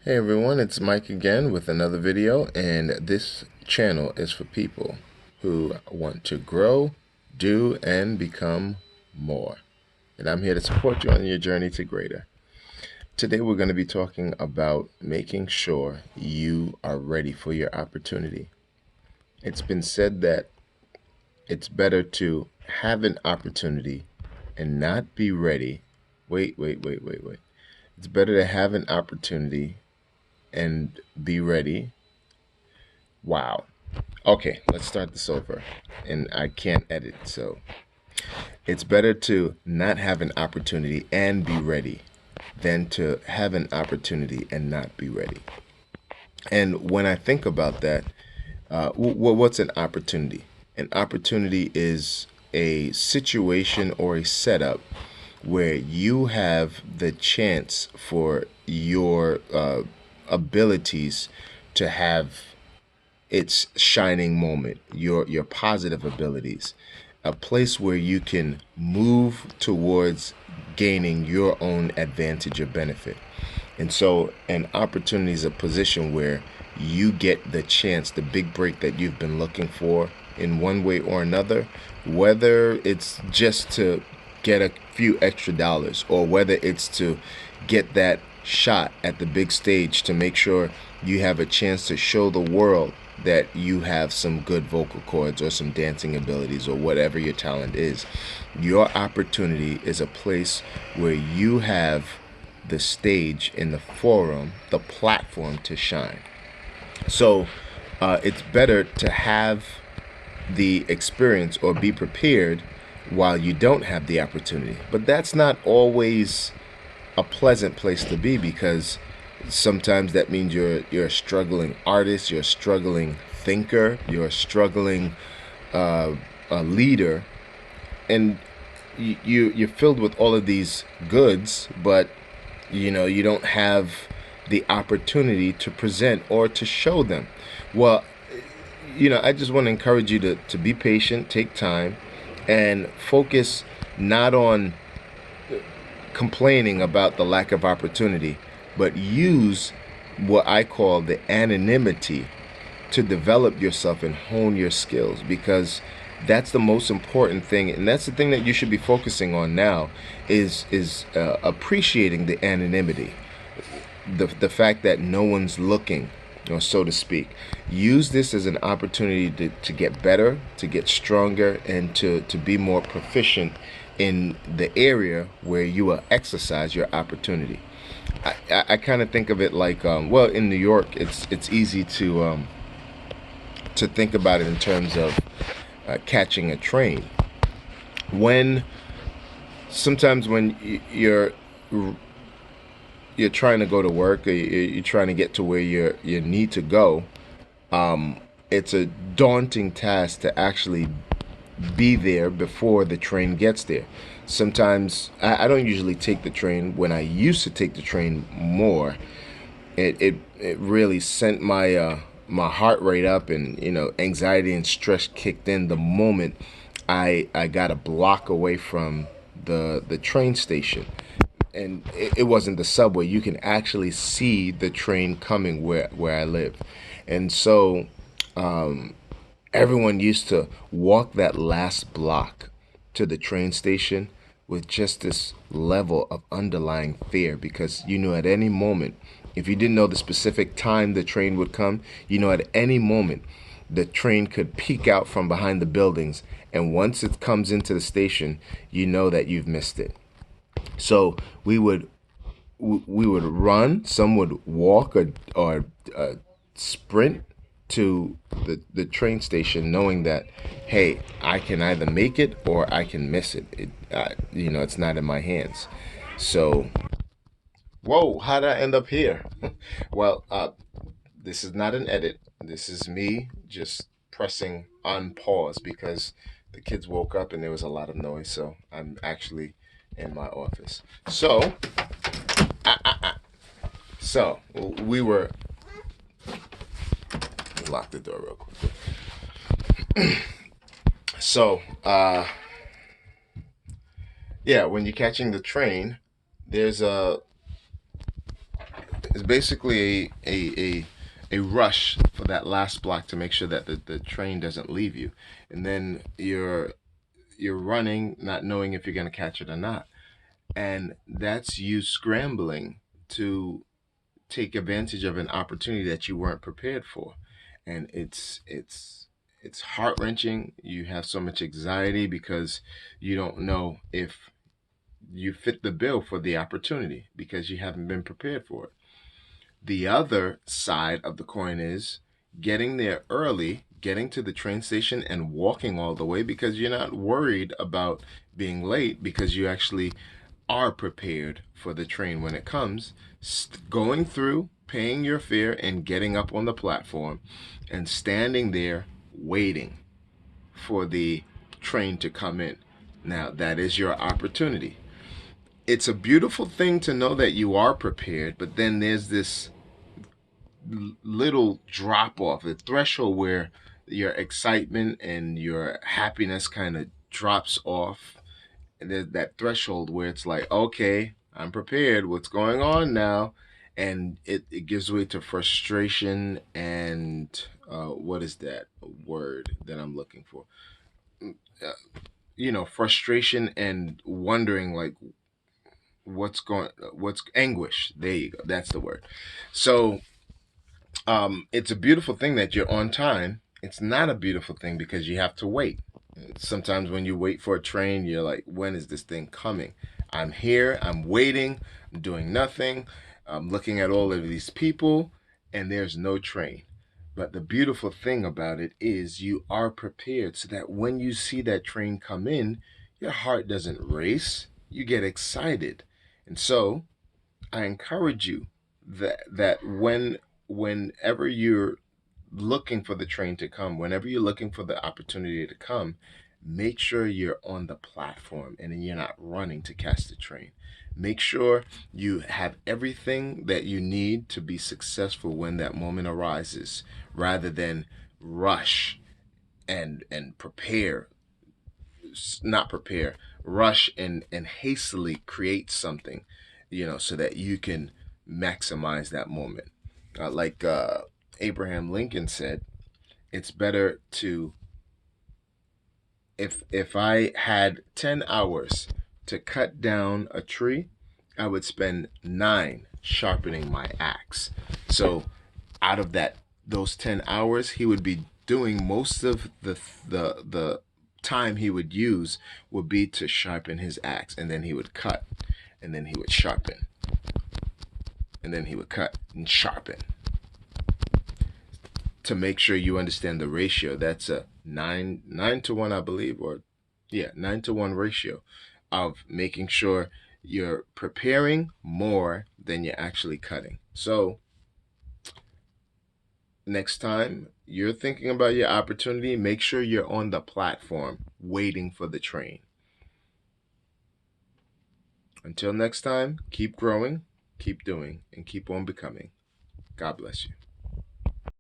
Hey everyone, it's Mike again with another video, and this channel is for people who want to grow, do, and become more. And I'm here to support you on your journey to greater. Today we're going to be talking about making sure you are ready for your opportunity. It's been said that it's better to have an opportunity and not be ready. Wait. It's better to have an opportunity and be ready. Wow. Okay, let's start this over. And I can't edit, so it's better to not have an opportunity and be ready than to have an opportunity and not be ready. And when I think about that, what's an opportunity? An opportunity is a situation or a setup where you have the chance for your abilities to have its shining moment, your positive abilities, a place where you can move towards gaining your own advantage or benefit. And so an opportunity is a position where you get the chance, the big break that you've been looking for in one way or another, whether it's just to get a few extra dollars or whether it's to get that shot at the big stage to make sure you have a chance to show the world that you have some good vocal cords or some dancing abilities or whatever your talent is. Your opportunity is a place where you have the stage in the forum, the platform to shine. So it's better to have the experience or be prepared while you don't have the opportunity. But that's not always a pleasant place to be, because sometimes that means you're a struggling artist, you're a struggling thinker, you're a struggling a leader, and you're filled with all of these goods, but you don't have the opportunity to present or to show them. Well, I just want to encourage you to be patient, take time, and focus not on complaining about the lack of opportunity, but use what I call the anonymity to develop yourself and hone your skills, because that's the most important thing, and that's the thing that you should be focusing on now is appreciating the anonymity, the fact that no one's looking, or so to speak. Use this as an opportunity to get better, to get stronger, and to be more proficient in the area where you will exercise your opportunity. I kind of think of it like, well, in New York, it's easy to think about it in terms of catching a train. When sometimes when you're trying to go to work, or you're trying to get to where you need to go, it's a daunting task to actually be there before the train gets there. Sometimes I don't usually take the train. When I used to take the train more, it really sent my heart rate up, and anxiety and stress kicked in the moment I got a block away from the train station. And it wasn't the subway. You can actually see the train coming where I live. And so everyone used to walk that last block to the train station with just this level of underlying fear, because at any moment, if you didn't know the specific time the train would come, at any moment the train could peek out from behind the buildings, and once it comes into the station, you know that you've missed it. So we would run, some would walk or sprint to the train station, knowing that, hey, I can either make it or I can miss it. It's not in my hands. So, whoa, how did I end up here? Well, this is not an edit. This is me just pressing on pause because the kids woke up and there was a lot of noise. So I'm actually in my office. So we were, lock the door real quick. So, yeah, when you're catching the train, there's It's basically a rush for that last block to make sure that the train doesn't leave you, and then you're running, not knowing if you're going to catch it or not, and that's you scrambling to take advantage of an opportunity that you weren't prepared for, and it's heart wrenching. You have so much anxiety because you don't know if you fit the bill for the opportunity because you haven't been prepared for it. The other side of the coin is getting there early, getting to the train station and walking all the way because you're not worried about being late because you actually are prepared for the train when it comes, going through, paying your fare, and getting up on the platform and standing there waiting for the train to come in. Now, that is your opportunity. It's a beautiful thing to know that you are prepared, but then there's this little drop off, a threshold where your excitement and your happiness kind of drops off. And there's that threshold where it's like, okay, I'm prepared. What's going on now? And it gives way to frustration and what is that word that I'm looking for? Uh, frustration and wondering like what's anguish. There you go. That's the word. So it's a beautiful thing that you're on time. It's not a beautiful thing because you have to wait. Sometimes when you wait for a train, you're like, when is this thing coming? I'm here, I'm waiting, I'm doing nothing, I'm looking at all of these people, and there's no train. But the beautiful thing about it is you are prepared so that when you see that train come in, your heart doesn't race, you get excited. And so I encourage you that whenever you're looking for the train to come, whenever you're looking for the opportunity to come, make sure you're on the platform and you're not running to catch the train. Make sure you have everything that you need to be successful when that moment arises, rather than rush and prepare, not prepare, rush and hastily create something, so that you can maximize that moment. Like Abraham Lincoln said, it's better to, if I had 10 hours to cut down a tree, I would spend 9 sharpening my axe. So out of those 10 hours, he would be doing most of the time he would use would be to sharpen his axe, and then he would cut, and then he would sharpen, and then he would cut and sharpen, to make sure you understand the ratio. That's a 9 to 1, I believe, or yeah, 9 to 1 ratio of making sure you're preparing more than you're actually cutting. So next time you're thinking about your opportunity, make sure you're on the platform waiting for the train. Until next time, keep growing, keep doing, and keep on becoming. God bless you.